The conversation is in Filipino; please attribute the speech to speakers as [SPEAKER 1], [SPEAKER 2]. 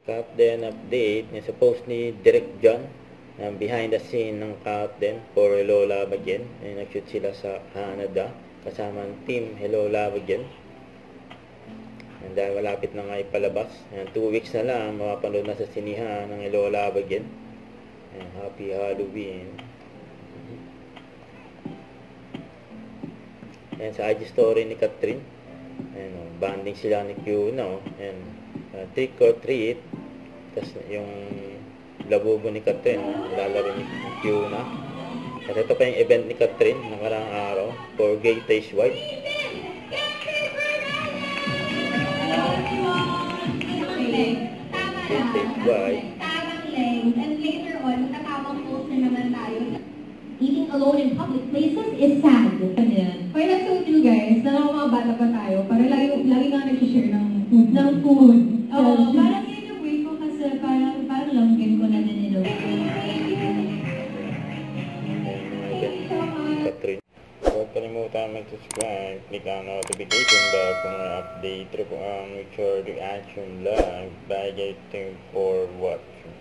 [SPEAKER 1] Captain update ni supposedly Direct John behind the scene ng Captain for Hello Love Again. Nag-shoot sila sa Canada kasama ang team Hello Love Again. And dahil malapit na nga ipalabas, 2 weeks na lang mapapanood na sa sinihan ng Hello Love Again. And happy Halloween. And sa IG story ni Catherine, banding sila ni Q na, and trick or treat. Tapos yung labubo ni Catherine, lalaro ni Q na. At ito pa yung event ni Catherine nakarang araw for Gay Taste White. Gay Taste White.
[SPEAKER 2] And later on, katamang post na naman tayo. Eating alone in public places is sad. Kaya nag-suit you guys, na mga bata pa tayo, para lagi nga nag-share ng food.
[SPEAKER 3] Oo, parang yun yung way ko kasi parang longgan ko na din nilo.
[SPEAKER 1] Catherine. Huwag kalimutan mag-subscribe, click ang notification bell for more update. Try po ang record reaction live. Bye guys, thank you for watching.